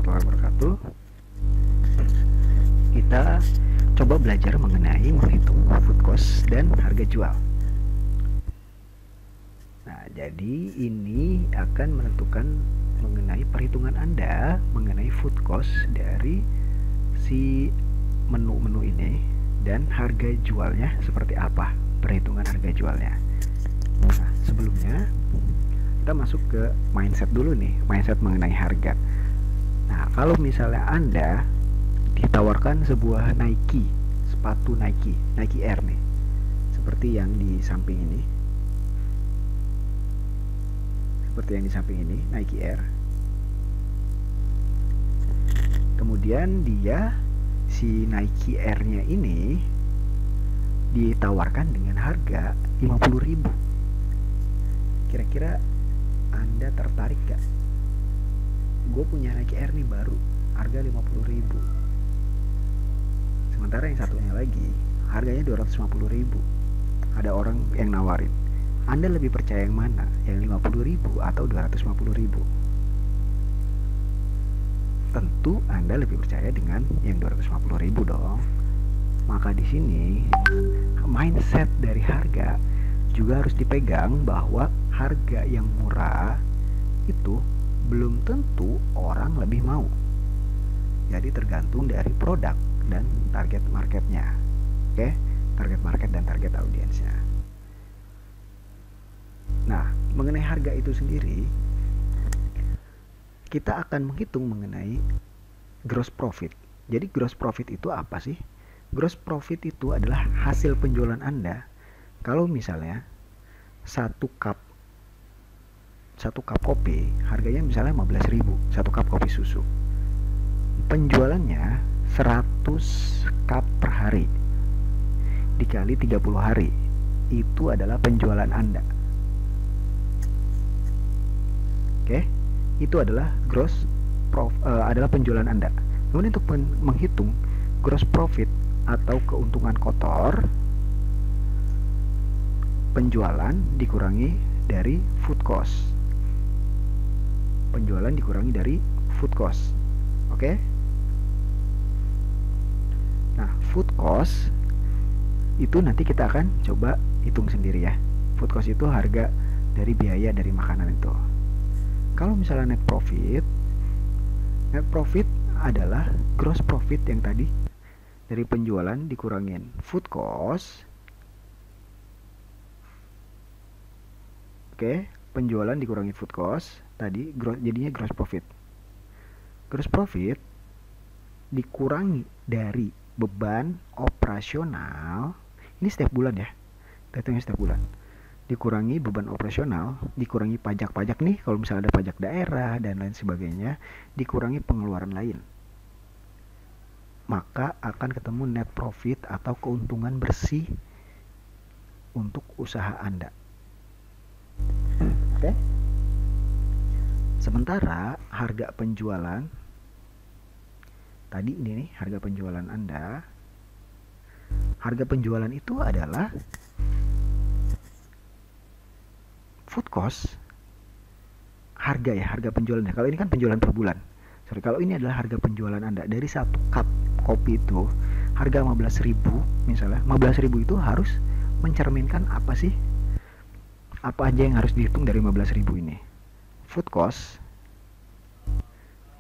warahmatullahi wabarakatuh. Kita coba belajar mengenai menghitung food cost dan harga jual. Nah, jadi ini akan menentukan mengenai perhitungan Anda mengenai food cost dari si menu-menu ini dan harga jualnya seperti apa, perhitungan harga jualnya. Nah, sebelumnya kita masuk ke mindset dulu nih, mindset mengenai harga. Nah, kalau misalnya Anda ditawarkan sebuah Nike, sepatu Nike Air nih, seperti yang di samping ini, Nike Air. Kemudian si Nike Air-nya ini ditawarkan dengan harga 50.000. Kira-kira Anda tertarik gak? Gue punya Nike Air nih baru, harga 50.000. Sementara yang satunya lagi harganya 250.000. Ada orang yang nawarin. Anda lebih percaya yang mana? Yang 50.000 atau 250.000? Tentu Anda lebih percaya dengan yang 250.000 dong. Maka di sini mindset dari harga juga harus dipegang, bahwa harga yang murah itu belum tentu orang lebih mau. Jadi tergantung dari produk dan target marketnya. Oke, target market dan target audiensnya. Nah, mengenai harga itu sendiri, kita akan menghitung mengenai gross profit. Jadi gross profit itu apa sih? Gross profit itu adalah hasil penjualan Anda. Kalau misalnya satu cup kopi harganya misalnya 15.000, satu cup kopi susu. Penjualannya 100 cup per hari dikali 30 hari. Itu adalah penjualan Anda. Oke, itu adalah adalah penjualan Anda. Kemudian untuk menghitung gross profit atau keuntungan kotor, penjualan dikurangi dari food cost. Penjualan dikurangi dari food cost. Oke? Nah, food cost itu nanti kita akan coba hitung sendiri ya. Food cost itu harga dari biaya dari makanan itu. Kalau misalnya net profit adalah gross profit yang tadi dari penjualan dikurangin food cost. Oke, penjualan dikurangi food cost tadi, jadinya gross profit. Gross profit dikurangi dari beban operasional. Ini setiap bulan ya, hitungnya setiap bulan. Dikurangi beban operasional, dikurangi pajak-pajak nih, kalau misalnya ada pajak daerah dan lain sebagainya, dikurangi pengeluaran lain. Maka akan ketemu net profit atau keuntungan bersih untuk usaha Anda. Oke? Sementara harga penjualan tadi ini nih, harga penjualan Anda. Harga penjualan itu adalah food cost. Harga penjualannya. Kalau ini kan penjualan per bulan. Kalau ini adalah harga penjualan Anda dari satu cup kopi itu harga 15.000 misalnya. 15.000 itu harus mencerminkan apa sih? Apa aja yang harus dihitung dari 15.000 ini? Food cost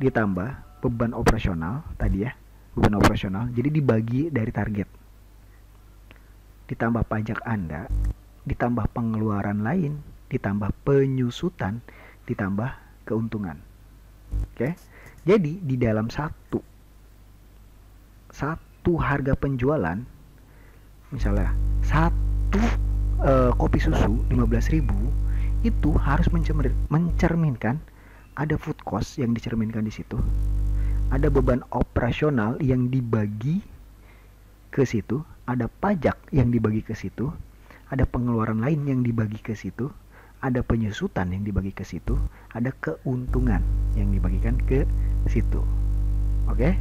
ditambah beban operasional tadi ya, beban operasional, jadi dibagi dari target, ditambah pajak Anda, ditambah pengeluaran lain, ditambah penyusutan, ditambah keuntungan. Oke, jadi di dalam satu harga penjualan, misalnya satu kopi susu 15.000, itu harus mencerminkan ada food cost yang dicerminkan di situ, ada beban operasional yang dibagi ke situ, ada pajak yang dibagi ke situ, ada pengeluaran lain yang dibagi ke situ, ada penyusutan yang dibagi ke situ, ada keuntungan yang dibagikan ke situ. Oke?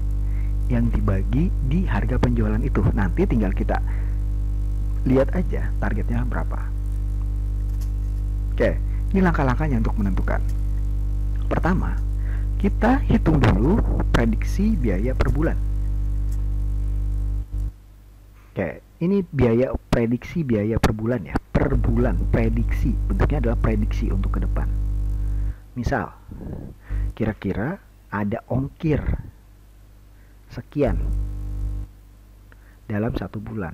Yang dibagi di harga penjualan itu. Nanti tinggal kita lihat aja targetnya berapa. Oke, ini langkah-langkahnya untuk menentukan. Pertama, Kita hitung dulu prediksi biaya per bulan. Oke, ini prediksi biaya per bulan ya. Per bulan, prediksi. Bentuknya adalah prediksi untuk ke depan. Misal, kira-kira ada ongkir sekian dalam 1 bulan.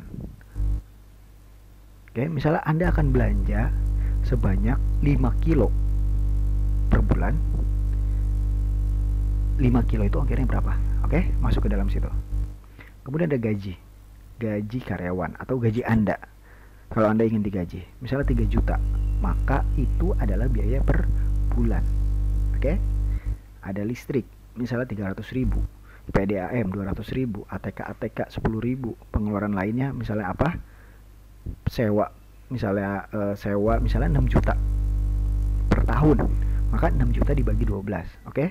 Oke, misalnya Anda akan belanja sebanyak 5 kilo per bulan. 5 kilo itu ongkirnya berapa? Oke, masuk ke dalam situ. Kemudian ada gaji karyawan atau gaji Anda. Kalau Anda ingin digaji, misalnya 3 juta, maka itu adalah biaya per bulan. Oke? Ada listrik, misalnya 300.000, PDAM 200.000, ATK 10.000, pengeluaran lainnya misalnya apa? Sewa, misalnya 6 juta per tahun. Maka 6 juta dibagi 12, oke?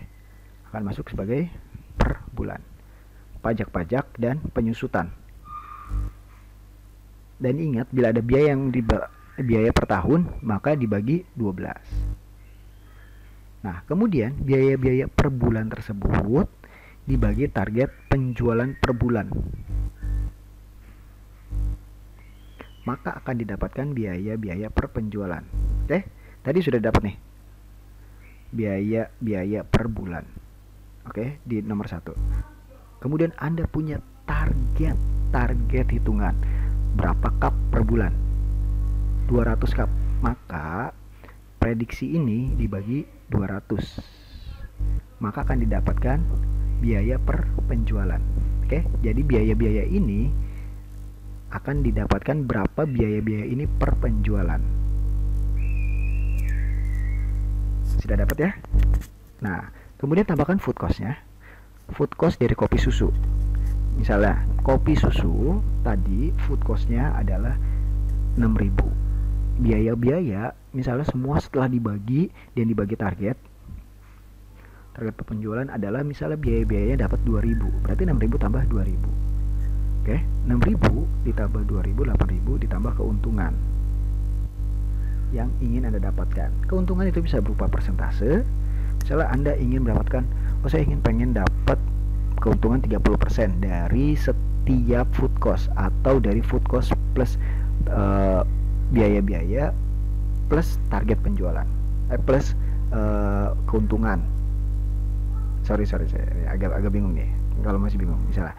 Akan masuk sebagai per bulan. Pajak-pajak dan penyusutan. Dan ingat, bila ada biaya biaya per tahun, maka dibagi 12. Nah, kemudian biaya-biaya per bulan tersebut dibagi target penjualan per bulan. Maka akan didapatkan biaya-biaya per penjualan. Oke, tadi sudah dapat nih. Biaya per bulan. Oke, di nomor 1. Kemudian Anda punya target hitungan. Berapa cup per bulan? 200 cup. Maka prediksi ini dibagi 200. Maka akan didapatkan biaya per penjualan. Oke, jadi biaya-biaya ini akan didapatkan berapa biaya-biaya ini per penjualan. Sudah dapat ya? Nah, kemudian tambahkan food cost-nya. Food cost dari kopi susu. Misalnya, kopi susu tadi food cost-nya adalah 6.000. Biaya-biaya, misalnya semua setelah dibagi dan dibagi target penjualan adalah misalnya biaya-biayanya dapat 2.000. Berarti 6.000 tambah 2.000. Oke, 6.000 ditambah 2.000, 8.000 ditambah keuntungan yang ingin Anda dapatkan. Keuntungan itu bisa berupa persentase. Misalnya Anda ingin mendapatkan, saya pengen dapat keuntungan 30% dari setiap food cost, atau dari food cost plus biaya-biaya plus target penjualan, plus keuntungan. Sorry, saya agak bingung nih. Kalau masih bingung, misalnya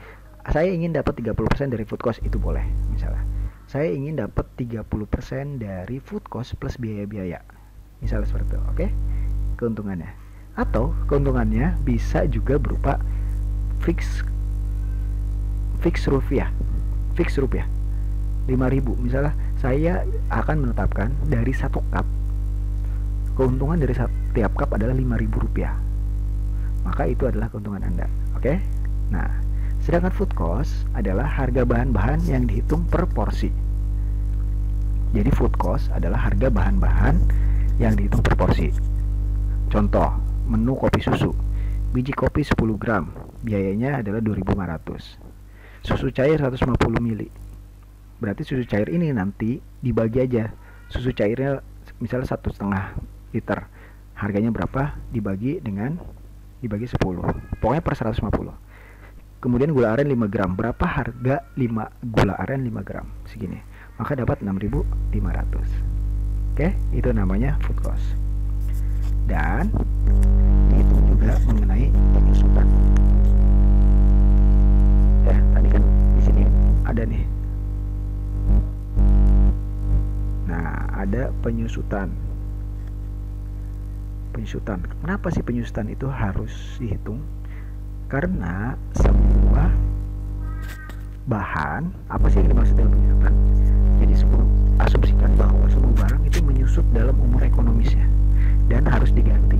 saya ingin dapat 30% dari food cost, itu boleh. Misalnya saya ingin dapat 30% dari food cost plus biaya-biaya, misalnya seperti itu. Oke, keuntungannya. Atau keuntungannya bisa juga berupa fix rupiah 5.000. Misalnya saya akan menetapkan dari 1 cup, keuntungan dari setiap cup adalah 5.000 rupiah. Maka itu adalah keuntungan Anda. Oke? Nah, sedangkan food cost adalah harga bahan-bahan yang dihitung per porsi. Jadi food cost adalah harga bahan-bahan yang dihitung per porsi. Contoh, menu kopi susu. Biji kopi 10 gram, biayanya adalah 2.500. Susu cair 150 ml. Berarti susu cair ini nanti dibagi aja. Susu cairnya misalnya 1,5 liter. Harganya berapa? Dibagi 10. Pokoknya per 150. Kemudian gula aren 5 gram. Berapa harga gula aren 5 gram? Segini. Maka dapat 6.500. Oke, itu namanya food cost. Dan itu juga mengenai penyusutan. Ya, tadi kan di sini ada nih. Nah, ada penyusutan. Kenapa sih penyusutan itu harus dihitung? Karena semua bahan, apa sih yang dimaksud dengan penyusutan? Jadi asumsikan bahwa semua barang itu menyusut dalam umur ekonomisnya dan harus diganti.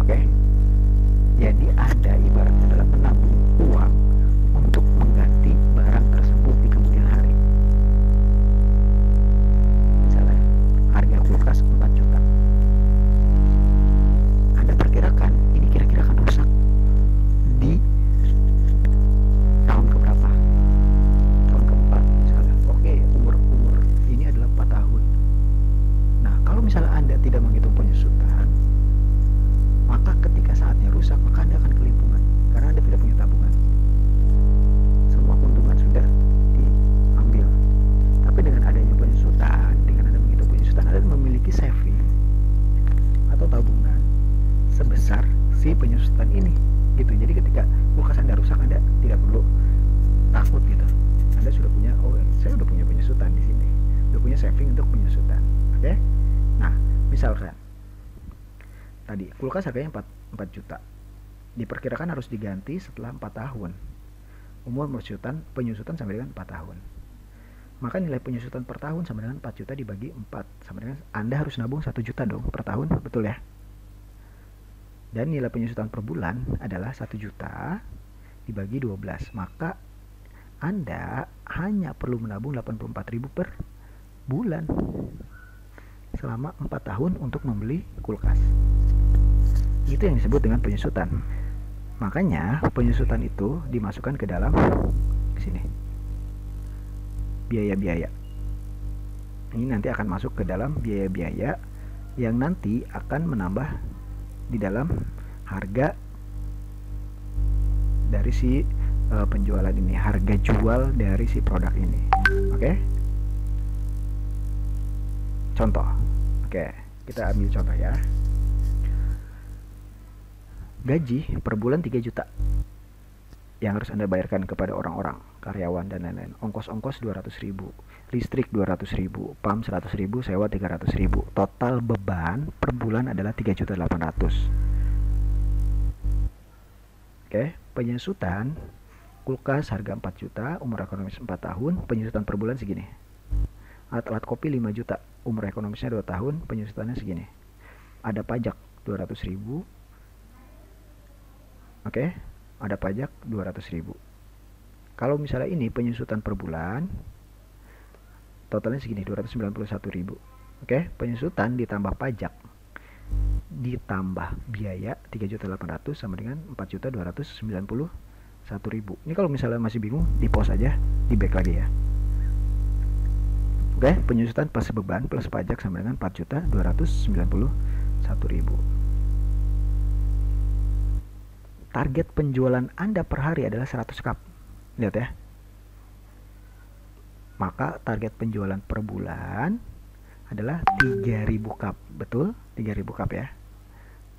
Oke? Jadi ada ibaratnya adalah menabung uang untuk mengganti barang tersebut di kemudian hari. Misalnya harga kulkas 4 juta. Anda perkirakan ini kira-kira akan rusak di tahun keberapa? Tahun keempat misalnya. Oke, umur ini adalah 4 tahun. Nah, kalau misalnya Anda tidak menghitung penyusutan, si penyusutan ini gitu. Jadi ketika kulkas Anda rusak, Anda tidak perlu takut gitu. Anda sudah punya, oh saya udah punya penyusutan di sini, udah punya saving untuk penyusutan. Oke. Nah, misalkan tadi kulkas harganya 4 juta, diperkirakan harus diganti setelah 4 tahun. Umur penyusutan sampai dengan 4 tahun. Maka nilai penyusutan per tahun sama dengan 4 juta dibagi 4, sama dengan Anda harus nabung 1 juta dong per tahun, betul ya? Dan nilai penyusutan per bulan adalah 1 juta dibagi 12. Maka Anda hanya perlu menabung 84.000 per bulan selama 4 tahun untuk membeli kulkas. Itu yang disebut dengan penyusutan. Makanya penyusutan itu dimasukkan ke dalam sini, biaya-biaya. Ini nanti akan masuk ke dalam biaya-biaya yang nanti akan menambah di dalam harga dari si penjualan ini, harga jual dari si produk ini. Oke? Contoh. Oke, kita ambil contoh ya. Gaji per bulan 3 juta yang harus Anda bayarkan kepada orang-orang, karyawan dan lain-lain. Ongkos-ongkos 200.000, listrik 200.000, PAM 100.000, sewa 300.000. Total beban per bulan adalah 3.800.000. Oke, penyusutan kulkas harga 4 juta, umur ekonomis 4 tahun, penyusutan per bulan segini. Alat kopi 5 juta, umur ekonomisnya 2 tahun, penyusutannya segini. Ada pajak 200.000. Oke, ada pajak 200.000. Kalau misalnya ini penyusutan per bulan, totalnya segini, 291.000. Oke, penyusutan ditambah pajak ditambah biaya 3.800.000 sama dengan 4.291.000. Ini kalau misalnya masih bingung, di pause aja, di back lagi ya. Oke, penyusutan plus beban plus pajak sama dengan 4.291.000. Target penjualan Anda per hari adalah 100 cup. Lihat ya. Maka target penjualan per bulan adalah 3.000 cup. Betul? 3.000 cup ya.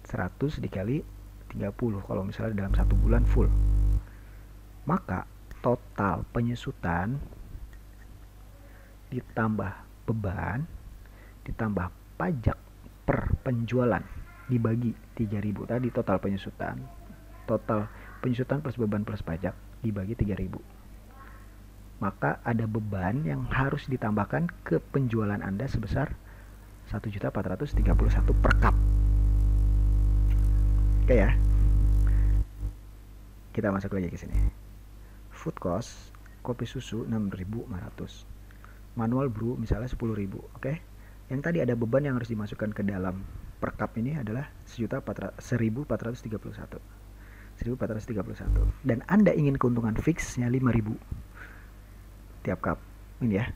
100 dikali 30 kalau misalnya dalam 1 bulan full. Maka total penyusutan ditambah beban ditambah pajak per penjualan dibagi 3.000 tadi, total penyusutan plus beban plus pajak dibagi 3.000. Maka ada beban yang harus ditambahkan ke penjualan Anda sebesar 1.431 per cup. Oke ya. Kita masuk lagi ke sini. Food cost kopi susu 6.500. Manual brew misalnya 10.000. Oke. Yang tadi ada beban yang harus dimasukkan ke dalam per cup ini adalah 1.431. Dan Anda ingin keuntungan fixnya 5.000 tiap cup ini ya,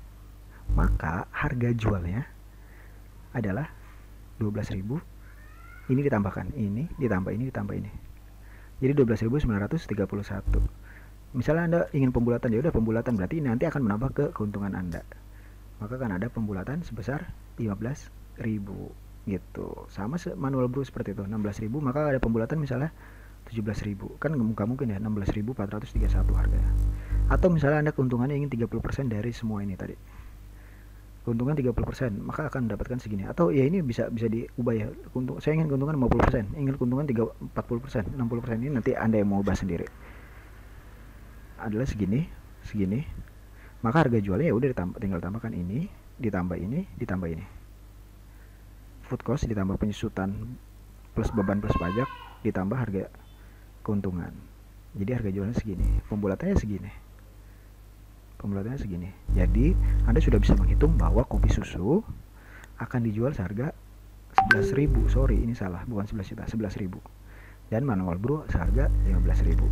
maka harga jualnya adalah 12.000. Ini ditambahkan ini, ditambah ini, jadi 12.931. Misalnya Anda ingin pembulatan, ya udah pembulatan, berarti nanti akan menambah ke keuntungan Anda, maka akan ada pembulatan sebesar 15.000 gitu. Sama manual brew seperti itu, 16.000, maka ada pembulatan misalnya 17.000. Kan nggak mungkin ya 16.431 harganya. Atau misalnya Anda keuntungannya ingin 30% dari semua ini tadi, keuntungan 30%, maka akan mendapatkan segini. Atau ya ini bisa diubah ya, saya ingin keuntungan 50%, ingin keuntungan 40%, 60%, ini nanti Anda yang mau ubah sendiri. Adalah segini, maka harga jualnya ya udah tinggal tambahkan ini, ditambah ini. Food cost ditambah penyusutan plus beban plus pajak ditambah harga keuntungan. Jadi harga jualnya segini, pembulatannya segini. Jadi Anda sudah bisa menghitung bahwa kopi susu akan dijual seharga 11.000. Sorry, ini salah, bukan 11 juta, 11.000. Dan manual brew seharga 15.000.